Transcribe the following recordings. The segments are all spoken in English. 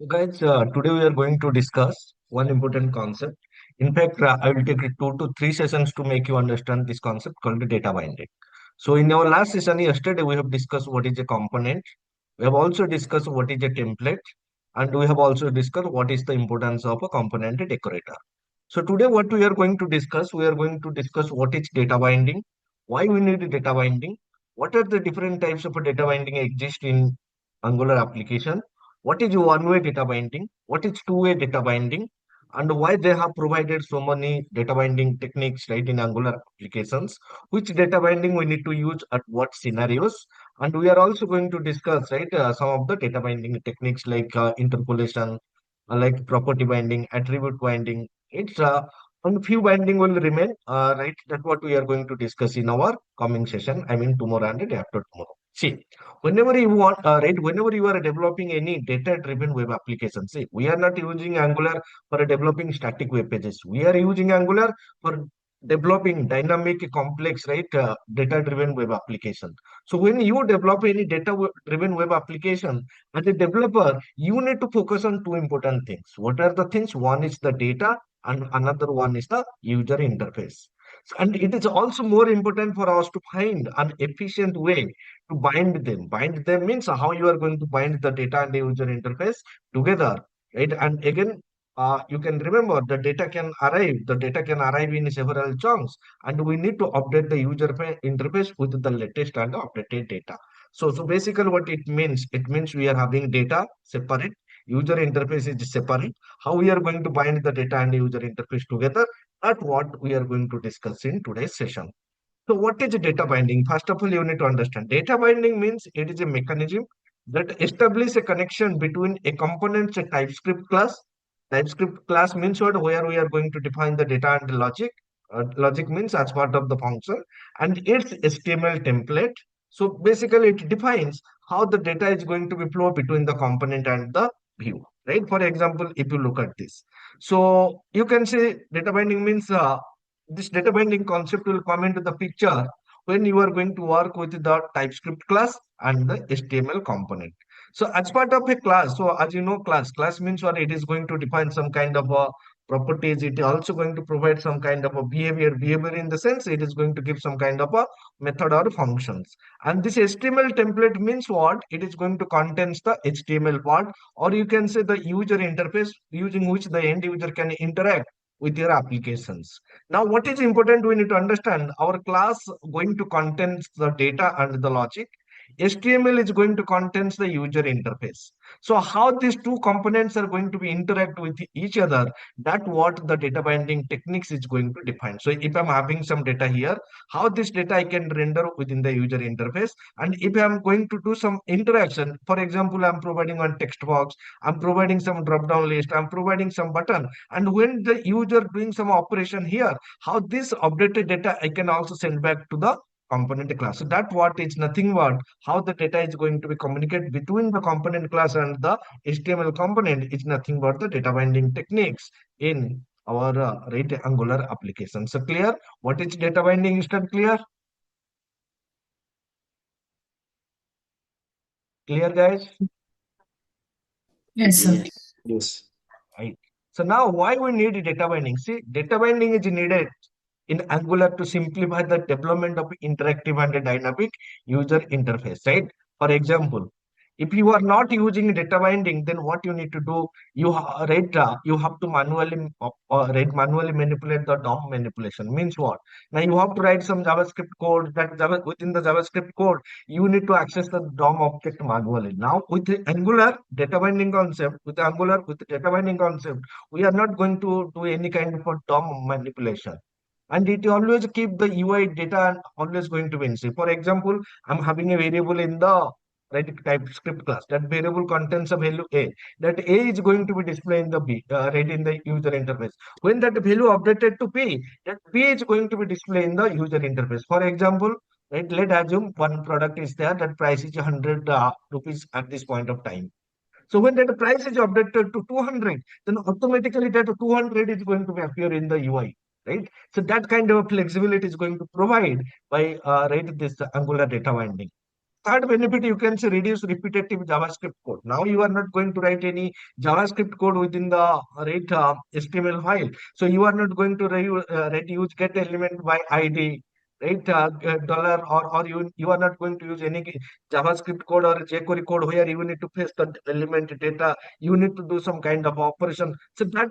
Guys, today we are going to discuss one important concept. In fact, I will take it 2 to 3 sessions to make you understand this concept called the data binding. So, in our last session yesterday, we have discussed what is a component. We have also discussed what is a template, and we have also discussed what is the importance of a component decorator. So, today, what we are going to discuss what is data binding, why we need data binding, what are the different types of data binding exist in Angular application, what is one-way data binding, what is two-way data binding, and why they have provided so many data binding techniques right in Angular applications, which data binding we need to use at what scenarios, and we are also going to discuss some of the data binding techniques like interpolation, like property binding, attribute binding. It's and few binding will remain, right? That's what we are going to discuss in our coming session. I mean tomorrow and the day after tomorrow. See, whenever you want, right, whenever you are developing any data-driven web application, see, we are not using Angular for developing static web pages. We are using Angular for developing dynamic, complex, right, data-driven web application. So when you develop any data-driven web application, as a developer, you need to focus on two important things. What are the things? One is the data, and another one is the user interface. And it is also more important for us to find an efficient way to bind them. Bind them means how you are going to bind the data and the user interface together, right? And again, you can remember the data can arrive in several chunks, and we need to update the interface with the latest and updated data. So basically what it means we are having data separate, user interface is separate. How we are going to bind the data and the user interface together, that's what we are going to discuss in today's session. So what is data binding? First of all, you need to understand data binding means it is a mechanism that establishes a connection between a component's a TypeScript class. TypeScript class means what? Where we are going to define the data and the logic. Logic means as part of the function, and its HTML template. So basically, it defines how the data is going to be flow between the component and the view. Right? For example, if you look at this, so you can say data binding means this data binding concept will come into the picture when you are going to work with the TypeScript class and the HTML component. So as part of a class, so as you know, class means what? It is going to define some kind of a properties. It is also going to provide some kind of a behavior in the sense it is going to give some kind of a method or functions. And this HTML template means what? It is going to contains the HTML part, or you can say the user interface using which the end user can interact with your applications. Now, what is important, we need to understand our class going to contains the data and the logic. HTML is going to contains the user interface. So how these two components are going to be interact with each other, that what the data binding techniques is going to define. So if I'm having some data here, how this data I can render within the user interface, and if I'm going to do some interaction, for example, I'm providing one text box, I'm providing some drop down list, I'm providing some button, and when the user doing some operation here, how this updated data I can also send back to the component class. So that what is nothing but how the data is going to be communicated between the component class and the HTML component is nothing but the data binding techniques in our Angular application. So clear? What is data binding? Is that clear? Clear, guys? Yes, sir. Yes. Yes. Right. So now why we need data binding? See, data binding is needed in Angular to simplify the development of interactive and a dynamic user interface, right? For example, if you are not using data binding, then what you need to do, you have to manually manipulate the DOM manipulation. Means what? Now you have to write some JavaScript code within the JavaScript code, you need to access the DOM object manually. Now with the Angular data binding concept, with the data binding concept, we are not going to do any kind of a DOM manipulation, and it always keep the UI data and always going to be in C. For example, I'm having a variable in the right TypeScript class. That variable contains a value A. That A is going to be displayed in the right in the user interface. When that value updated to P, that P is going to be displayed in the user interface. For example, right, let's assume one product is there, that price is 100 rupees at this point of time. So when that price is updated to 200, then automatically that 200 is going to appear in the UI, right? So that kind of flexibility is going to provide by right this Angular data binding. Third benefit, you can say reduce repetitive JavaScript code. Now you are not going to write any JavaScript code within the HTML file. So you are not going to use get element by ID, right? Dollar, or you are not going to use any JavaScript code or jQuery code where you need to paste the element data. You need to do some kind of operation. So that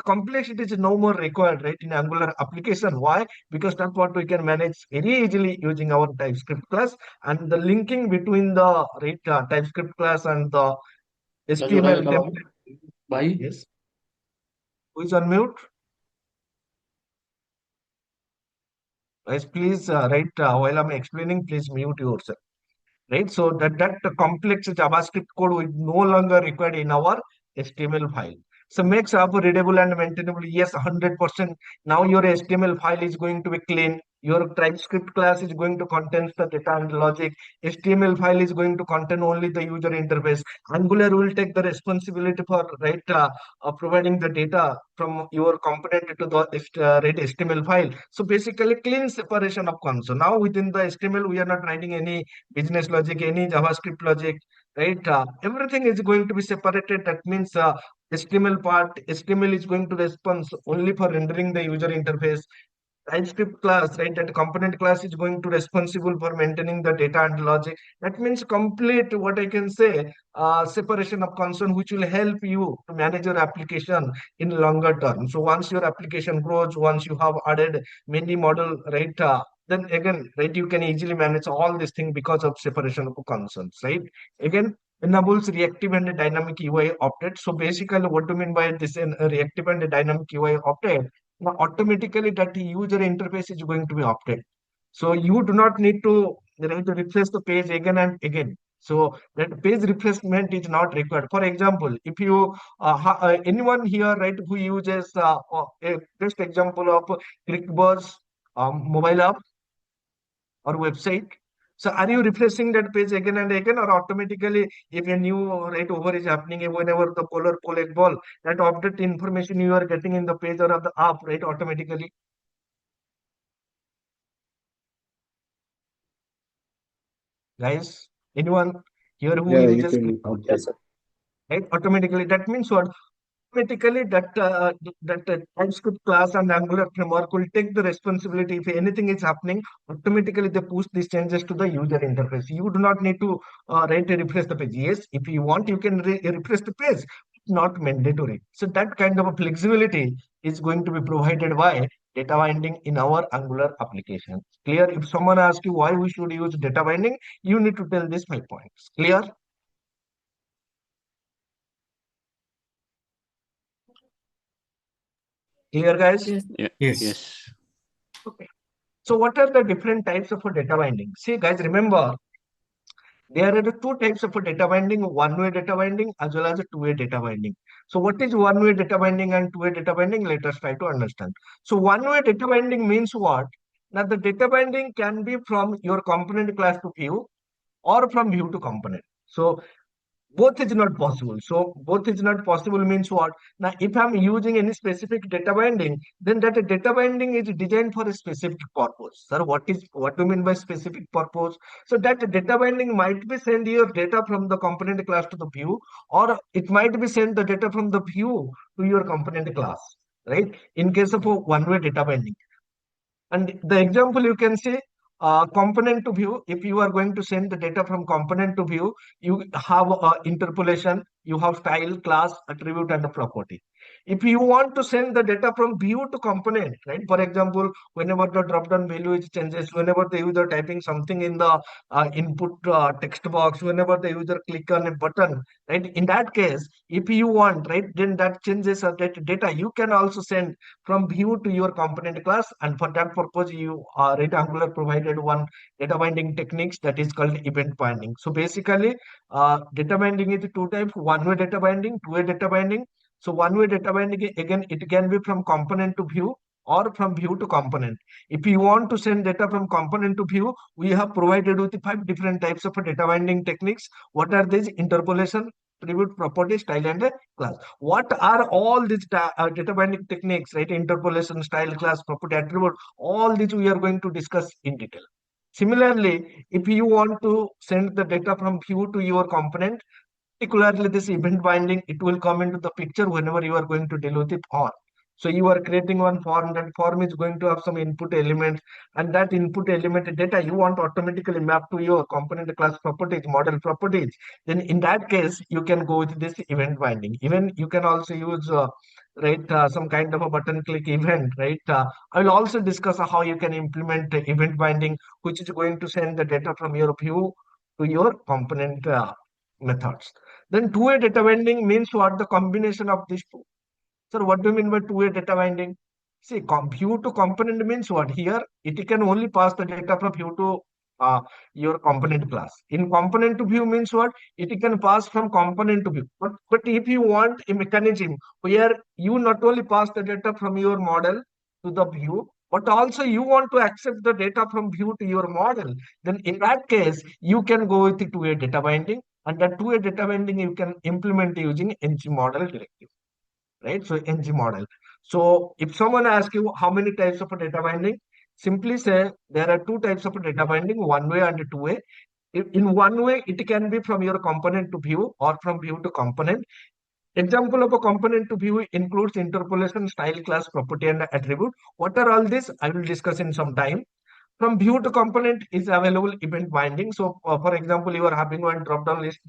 complexity is no more required, right, in Angular application. Why? Because that's what we can manage very easily using our TypeScript class, and the linking between the TypeScript class and the क्या जो रहा है HTML कबाब template. भाई? Yes, who is on mute? Guys, please write while I'm explaining. Please mute yourself. Right? So that complex JavaScript code will no longer required in our HTML file. So makes up readable and maintainable. Yes, 100%. Now your HTML file is going to be clean. Your TypeScript class is going to contain the data and logic. HTML file is going to contain only the user interface. Angular will take the responsibility for providing the data from your component to the HTML file. So basically, clean separation of console. Now within the HTML, we are not writing any business logic, any JavaScript logic, right? Everything is going to be separated. That means HTML part, HTML is going to respond only for rendering the user interface. TypeScript class, right? That component class is going to responsible for maintaining the data and logic. That means complete, what I can say, separation of concern, which will help you to manage your application in longer term. So once your application grows, once you have added many model, right? Then again, right, you can easily manage all these things because of separation of concerns, right? Again, enables reactive and dynamic UI update. So basically, what do you mean by this reactive and dynamic UI update? Now automatically that user interface is going to be updated. So you do not need to, refresh the page again and again. So that page refreshment is not required. For example, if you anyone here, right, who uses a best example of ClickBuzz mobile app or website. So are you refreshing that page again and again, or automatically if a new right over is happening, whenever the color collect ball, that update information you are getting in the page or of the app, right, automatically? Guys, anyone here who Yeah, you uses can ClickBuzz, update. right? Automatically, that means what? Automatically that TypeScript class and Angular framework will take the responsibility. If anything is happening, automatically they push these changes to the user interface. You do not need to refresh the page. Yes, if you want, you can refresh the page. Not mandatory. So that kind of a flexibility is going to be provided by data binding in our Angular application. Clear? If someone asks you why we should use data binding, you need to tell these 5 points. Clear? Clear, guys? Yes. Yeah. Yes. Yes. Okay. So what are the different types of a data binding? See, guys, remember there are the two types of a data binding: one-way data binding as well as a two-way data binding. So what is one-way data binding and two-way data binding? Let us try to understand. So one-way data binding means what? Now the data binding can be from your component class to view or from view to component. So both is not possible. So both is not possible means what? Now, if I'm using any specific data binding, then that data binding is designed for a specific purpose. Sir, what do you mean by specific purpose? So that data binding might be send your data from the component class to the view, or it might be send the data from the view to your component class, right? In case of a one-way data binding. And the example you can say component to view. If you are going to send the data from component to view, you have interpolation, you have style, class, attribute, and a property. If you want to send the data from view to component, right? For example, whenever the drop-down value is changes, whenever the user typing something in the input text box, whenever the user click on a button, right? In that case, if you want, right, then that changes that data you can also send from view to your component class, and for that purpose you right, Angular provided one data binding techniques that is called event binding. So basically data binding is two types: one-way data binding, two-way data binding. So one-way data binding, again, it can be from component to view or from view to component. If you want to send data from component to view, we have provided with 5 different types of data binding techniques. What are these? Interpolation, attribute, property, style, and class. What are all these data binding techniques, right? Interpolation, style, class, property, attribute, all these we are going to discuss in detail. Similarly, if you want to send the data from view to your component, particularly this event binding, it will come into the picture whenever you are going to deal with the form. So you are creating one form, that form is going to have some input elements, and that input element data you want automatically map to your component class properties, model properties. Then in that case, you can go with this event binding. Even you can also use some kind of a button click event, right? I will also discuss how you can implement event binding, which is going to send the data from your view to your component methods. Then two-way data binding means what? The combination of these two. Sir, what do you mean by two-way data binding? See, view to component means what? Here, it can only pass the data from view to your component class. In component to view means what? It can pass from component to view. But if you want a mechanism where you not only pass the data from your model to the view, but also you want to accept the data from view to your model, then in that case, you can go with the two-way data binding. And that two-way data binding you can implement using ng model directive, right? So ng model. So if someone asks you how many types of a data binding, simply say there are two types of a data binding, one way and two way. In one way, it can be from your component to view or from view to component. Example of a component to view includes interpolation, style, class, property, and attribute. What are all this? I will discuss in some time. From view to component is available event binding. So, for example, you are having one drop-down list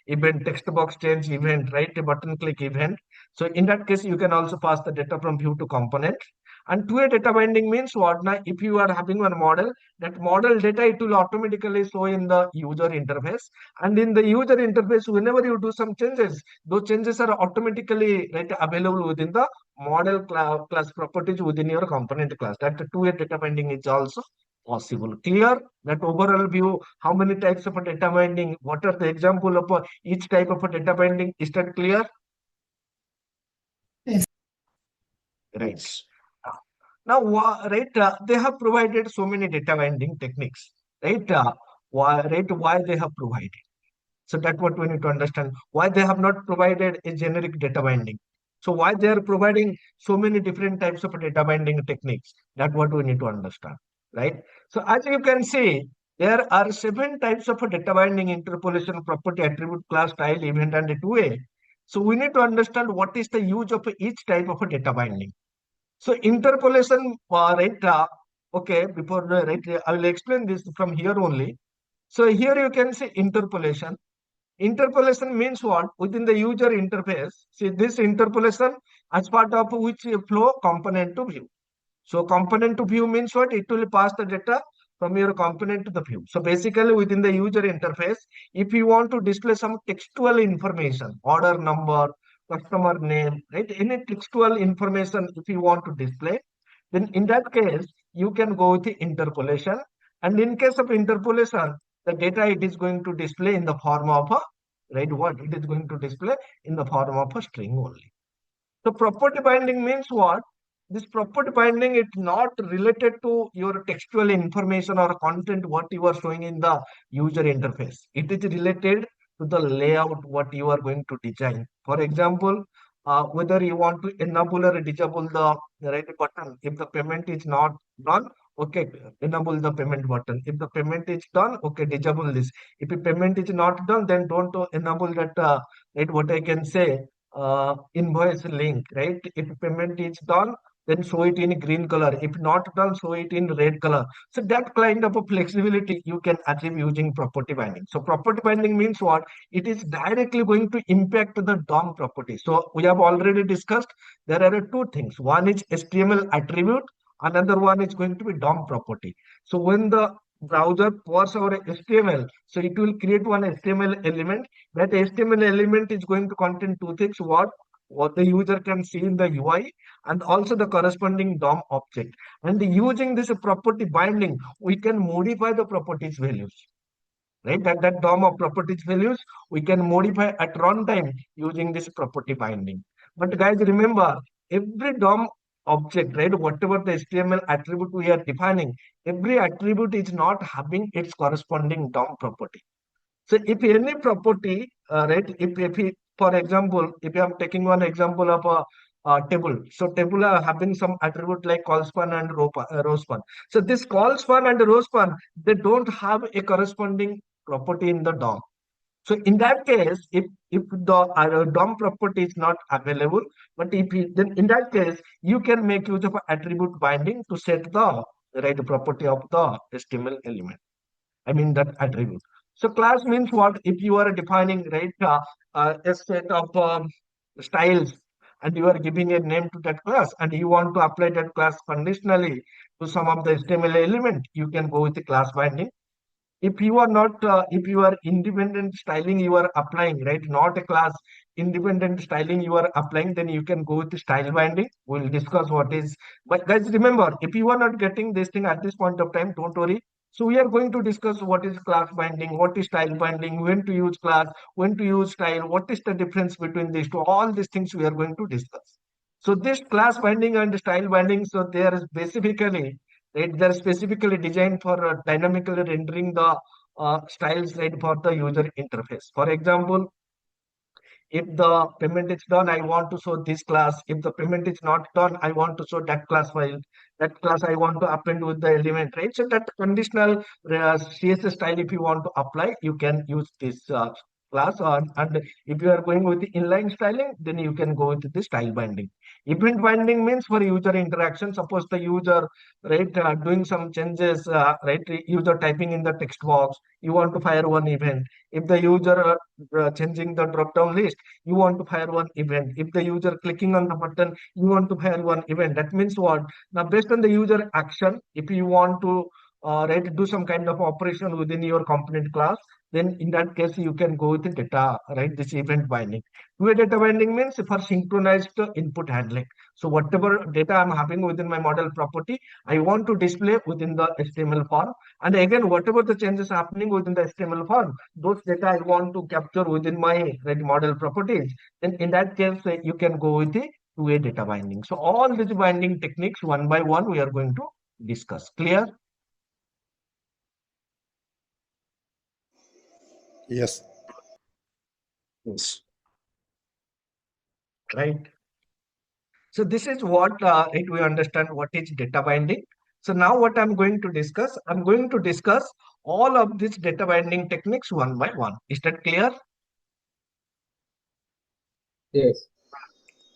event, text box change event, right? A button click event. So, in that case, you can also pass the data from view to component. And two-way data binding means what? Now, if you are having one model, that model data it will automatically show in the user interface. And in the user interface, whenever you do some changes, those changes are automatically right available within the model class properties within your component class. That two-way data binding is also possible. Clear that overall view, how many types of a data binding, what are the example of each type of a data binding? Is that clear? Yes. Right. Now, right, they have provided so many data binding techniques, right? Why they have provided? So that's what we need to understand. Why they have not provided a generic data binding? So why they are providing so many different types of data binding techniques? That's what we need to understand, right? So as you can see, there are seven types of data binding: interpolation, property, attribute, class, style, event, and two-way. So we need to understand what is the use of each type of a data binding. So interpolation, right? Okay, before right, I will explain this from here only. So here you can see interpolation. Interpolation means what? Within the user interface, see this interpolation as part of which flow component to view. So component to view means what? It will pass the data from your component to the view. So basically within the user interface, if you want to display some textual information, order number, customer name, right? Any textual information if you want to display, then in that case, you can go with the interpolation. And in case of interpolation, the data it is going to display in the form of a, right? What? It is going to display in the form of a string only. So property binding means what? This property binding is not related to your textual information or content what you are showing in the user interface. It is related to the layout what you are going to design. For example, whether you want to enable or disable the right button. If the payment is not done, okay, enable the payment button. If the payment is done, okay, disable this. If the payment is not done, then don't enable that. Right, what I can say invoice link, right? If payment is done, then show it in green color. If not done, show it in red color. So that kind of a flexibility you can achieve using property binding. So property binding means what? It is directly going to impact the DOM property. So we have already discussed there are two things. One is HTML attribute, another one is going to be DOM property. So when the browser parse our HTML, so it will create one HTML element. That HTML element is going to contain two things: what the user can see in the UI, and also the corresponding DOM object. And using this property binding, we can modify the properties values. Right? That DOM of properties values we can modify at runtime using this property binding. But guys, remember every DOM object, right? Whatever the HTML attribute we are defining, every attribute is not having its corresponding DOM property. So if any property, right, if for example, if I'm taking one example of a table. So table are having some attribute like call span and row span. So this call span and row span, they don't have a corresponding property in the DOM. So in that case, if the DOM property is not available, but then in that case you can make use of attribute binding to set the right property of the HTML element. I mean that attribute. So class means what? If you are defining right a set of styles and you are giving a name to that class and you want to apply that class conditionally to some of the HTML element, you can go with the class binding. If you are not if you are independent styling you are applying, right, not a class independent styling you are applying, then you can go with the style binding. We'll discuss what is, but guys remember, if you are not getting this thing at this point of time, don't worry. So we are going to discuss what is class binding, what is style binding, when to use class, when to use style, what is the difference between these two, all these things we are going to discuss. So this class binding and style binding, so they are specifically, right, they're specifically designed for dynamically rendering the styles, right, for the user interface. For example, if the payment is done, I want to show this class. If the payment is not done, I want to show that class file. That class I want to append with the element, right? So that conditional CSS style, if you want to apply, you can use this class. And if you are going with the inline styling, then you can go with the style binding. Event binding means for user interaction. Suppose the user, right, doing some changes, right, user typing in the text box, you want to fire one event. If the user changing the drop down list, you want to fire one event. If the user clicking on the button, you want to fire one event. That means what? Now, based on the user action, if you want to right, do some kind of operation within your component class, then in that case you can go with the data, right? This event binding. Two-way data binding means for synchronized input handling. So whatever data I'm having within my model property, I want to display within the HTML form. And again, whatever the changes happening within the HTML form, those data I want to capture within my right, model properties. Then in that case, you can go with the two-way data binding. So all these binding techniques, one by one, we are going to discuss. Clear? Yes. Yes. Right. So this is what right, we understand what is data binding. So now what I'm going to discuss all of these data binding techniques one by one. Is that clear? Yes.